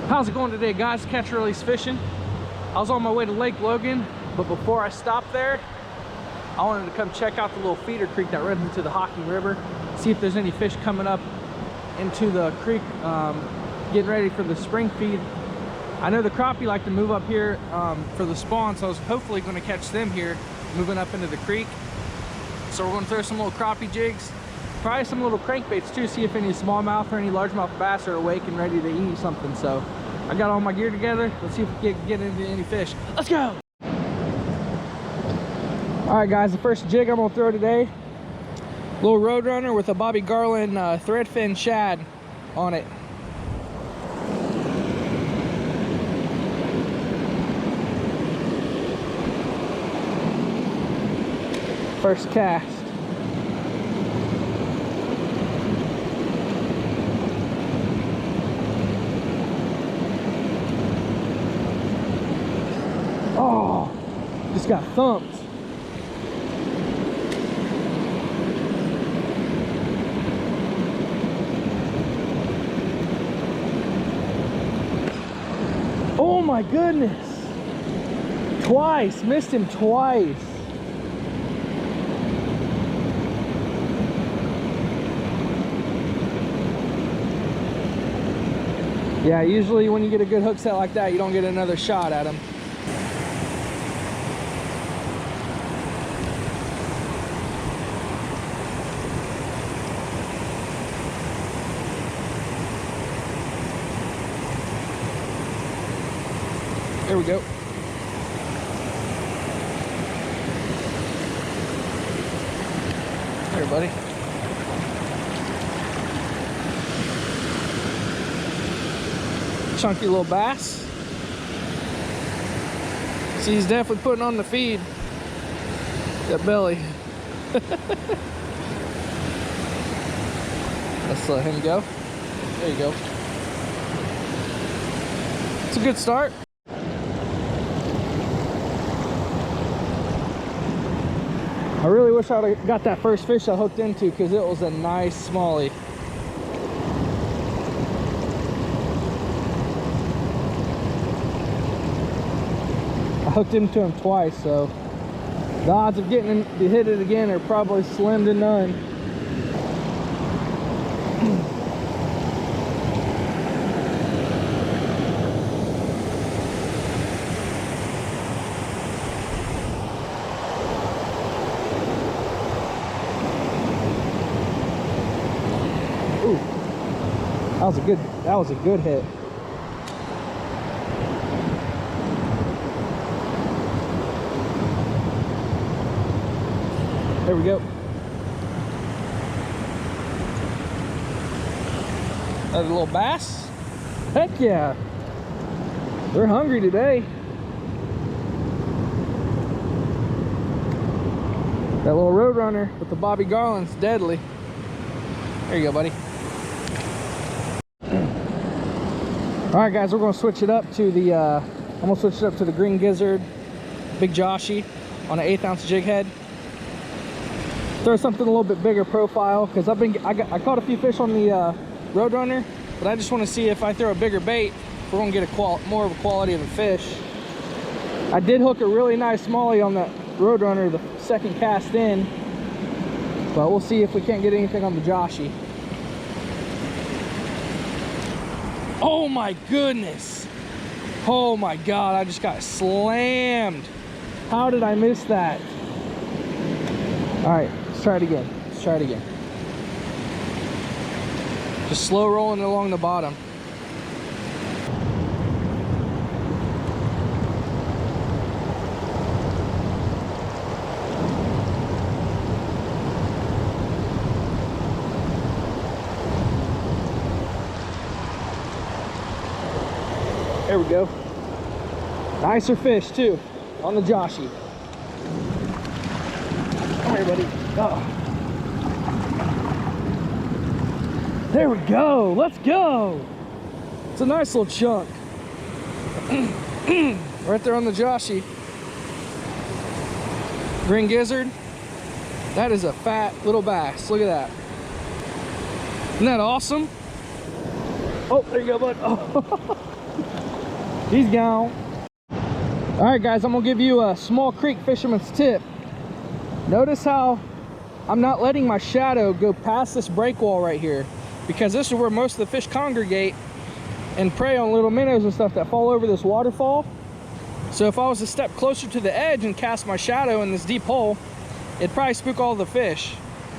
How's it going today, guys? Catch and release fishing. I was on my way to Lake Logan, but before I stopped there, I wanted to come check out the little feeder creek that runs into the Hocking River, see if there's any fish coming up into the creek, getting ready for the spring feed. I know the crappie like to move up here for the spawn, so I was hopefully going to catch them here moving up into the creek. So we're going to throw some little crappie jigs, probably some little crankbaits too, see if any smallmouth or any largemouth bass are awake and ready to eat something. So I got all my gear together. Let's see if we can get into any fish. Let's go! All right, guys, the first jig I'm gonna throw today, little Roadrunner with a Bobby Garland threadfin shad on it. First cast. Oh, just got thumped. Oh my goodness. Twice, missed him twice. Yeah, usually when you get a good hook set like that, you don't get another shot at him. There we go. There, buddy. Chunky little bass. See, he's definitely putting on the feed. That belly. Let's let him go. There you go. It's a good start. I really wish I would have got that first fish I hooked into, because it was a nice smallie. I hooked into him twice, so the odds of getting him to hit it again are probably slim to none. Ooh, that was a good hit. There we go. Another little bass. Heck yeah. They're hungry today. That little Roadrunner with the Bobby Garland's deadly. There you go, buddy. All right, guys, we're gonna switch it up to the, I'm gonna switch it up to the Green Gizzard, Big Joshy on an 1/8 ounce jig head. Throw something a little bit bigger profile, because I caught a few fish on the Roadrunner, but I just want to see if I throw a bigger bait, if we're gonna get more of a quality of a fish. I did hook a really nice smallie on that Roadrunner the second cast in, but we'll see if we can't get anything on the Joshy. Oh my goodness! Oh my god, I just got slammed. How did I miss that? All right, let's try it again. Let's try it again. Just slow rolling along the bottom. There we go. Nicer fish too on the Joshy. Come here, buddy. Oh. There we go. Let's go. It's a nice little chunk. Right there on the Joshy. Green Gizzard. That is a fat little bass. Look at that. Isn't that awesome? Oh, there you go, bud. Oh. He's gone. All right, guys, I'm gonna give you a small creek fisherman's tip. Notice how I'm not letting my shadow go past this break wall right here, because this is where most of the fish congregate and prey on little minnows and stuff that fall over this waterfall. So if I was to step closer to the edge and cast my shadow in this deep hole, it'd probably spook all the fish.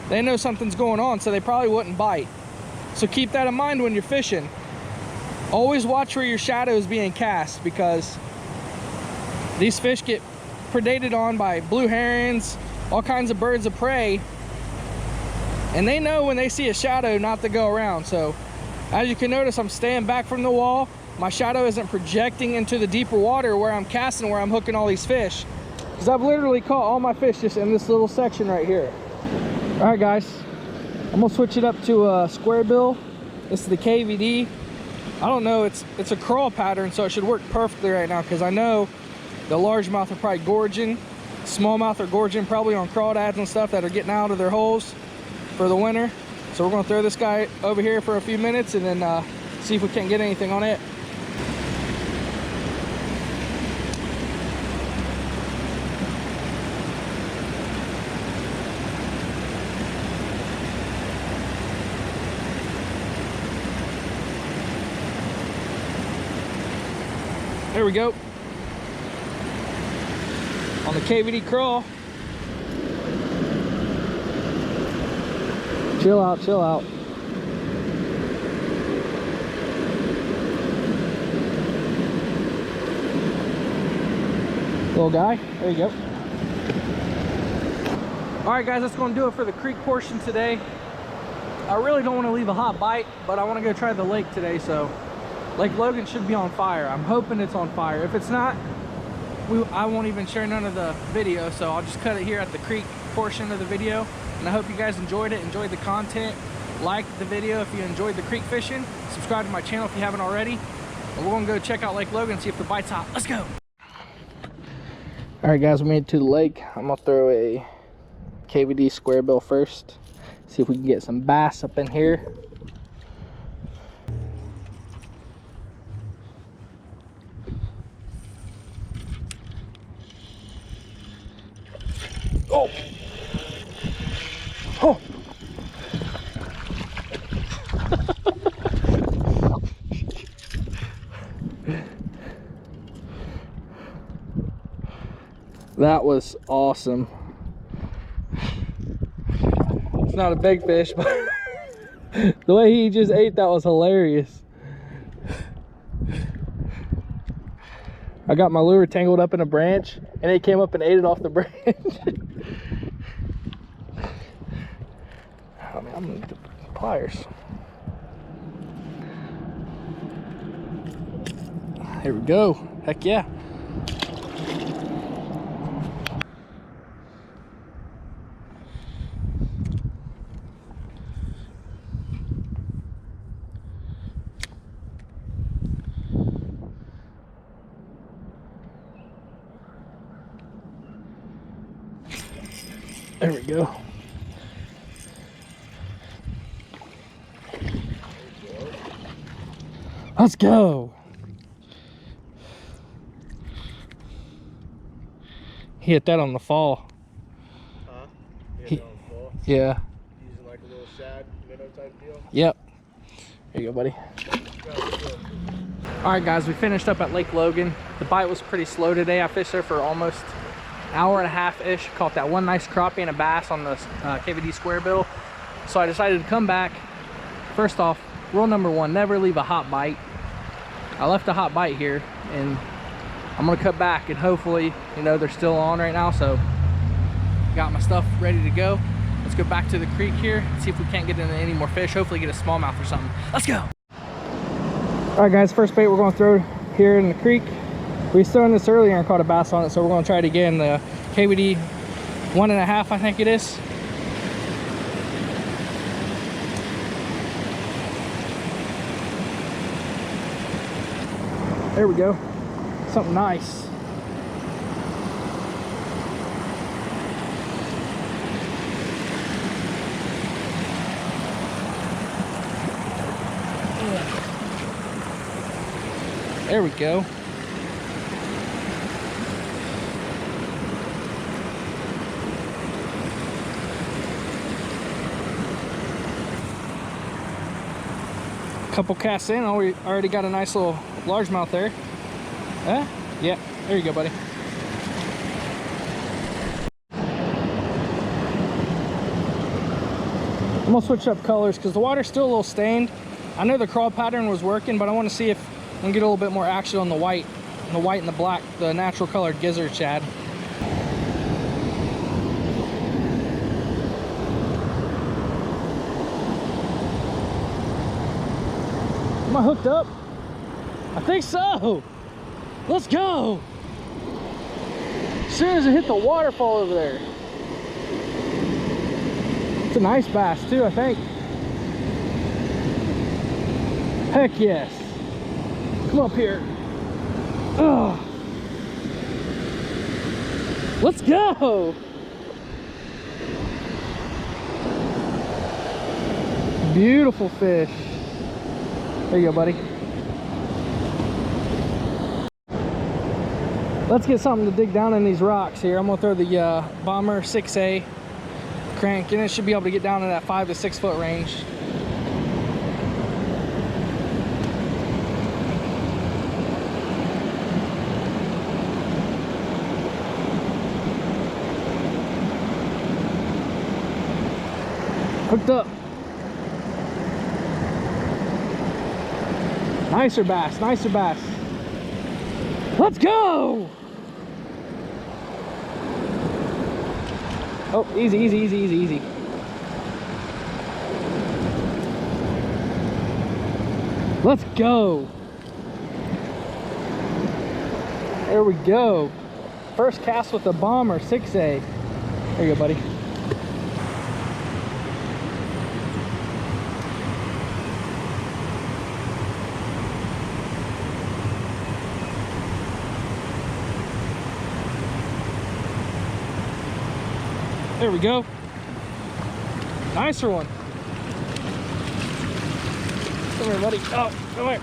They know something's going on, so they probably wouldn't bite. So keep that in mind when you're fishing. Always watch where your shadow is being cast, because these fish get predated on by blue herons, all kinds of birds of prey, and they know when they see a shadow not to go around. So as you can notice, I'm staying back from the wall. My shadow isn't projecting into the deeper water where I'm casting, where I'm hooking all these fish, because I've literally caught all my fish just in this little section right here. All right, guys, I'm gonna switch it up to a square bill. This is the KVD. I don't know, it's a crawl pattern, so it should work perfectly right now, because I know the largemouth are probably gorging. Smallmouth are gorging probably on crawdads and stuff that are getting out of their holes for the winter. So we're gonna throw this guy over here for a few minutes and then see if we can't get anything on it. There we go. On the KVD crawl. Chill out, chill out. Little guy, there you go. All right, guys, that's gonna do it for the creek portion today. I really don't want to leave a hot bite, but I want to go try the lake today, so Lake Logan should be on fire. I'm hoping it's on fire. If it's not, I won't even share none of the video, so I'll just cut it here at the creek portion of the video. And I hope you guys enjoyed it, enjoyed the content. Like the video if you enjoyed the creek fishing. Subscribe to my channel if you haven't already. And we're gonna go check out Lake Logan and see if the bite's hot. Let's go. All right, guys, we made it to the lake. I'm gonna throw a KVD square bill first. See if we can get some bass up in here. Oh! Oh! That was awesome. It's not a big fish, but the way he just ate that was hilarious. I got my lure tangled up in a branch and it came up and ate it off the branch. I mean, I'm gonna need the pliers. Here we go. Heck yeah. There we go. Let's go. He hit that on the fall. Huh? He hit it on the fall? Yeah. Using like a little shad minnow type deal? Yep. Here you go, buddy. All right, guys, we finished up at Lake Logan. The bite was pretty slow today. I fished there for almost an hour and a half-ish. Caught that one nice crappie and a bass on the KVD square bill. So I decided to come back. First off, rule number one, never leave a hot bite. I left a hot bite here, and I'm gonna cut back, and hopefully, you know, they're still on right now. So got my stuff ready to go. Let's go back to the creek here, see if we can't get into any more fish. Hopefully get a smallmouth or something. Let's go. All right, guys, first bait we're gonna throw here in the creek. We was throwing this earlier and caught a bass on it, so we're gonna try it again. The KVD 1.5, I think it is. There we go. Something nice. There we go. Couple casts in, already got a nice little largemouth there. Yeah, there you go, buddy. I'm gonna switch up colors because the water's still a little stained. I know the crawl pattern was working, but I want to see if I can get a little bit more action on the white and the black, the natural colored gizzard shad. Am I hooked up? I think so. Let's go. As soon as it hit the waterfall over there. It's a nice bass too, I think. Heck yes. Come up here. Oh. Let's go. Beautiful fish. There you go, buddy. Let's get something to dig down in these rocks here. I'm gonna throw the Bomber 6A crank, and it should be able to get down in that 5 to 6 foot range. Hooked up. Nicer bass, nicer bass. Let's go! Oh, easy, easy, easy, easy, easy. Let's go. There we go. First cast with the Bomber 6A. There you go, buddy. There we go. Nicer one. Come here, buddy. Oh, come here.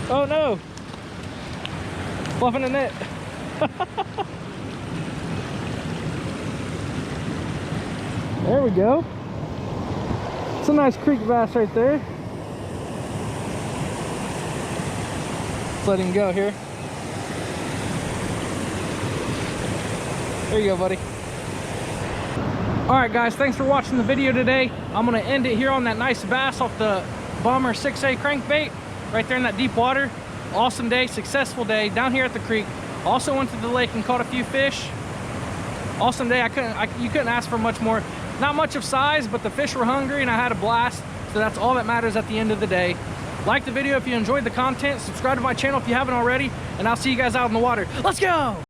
Oh no. Fluffing the net. There we go. It's a nice creek bass right there. Let's let him go here. There you go, buddy. Alright guys, thanks for watching the video today. I'm going to end it here on that nice bass off the Bomber 6A crankbait right there in that deep water. Awesome day, successful day down here at the creek. Also went to the lake and caught a few fish. Awesome day. You couldn't ask for much more. Not much of size, but the fish were hungry and I had a blast. So that's all that matters at the end of the day. Like the video if you enjoyed the content. Subscribe to my channel if you haven't already. And I'll see you guys out in the water. Let's go!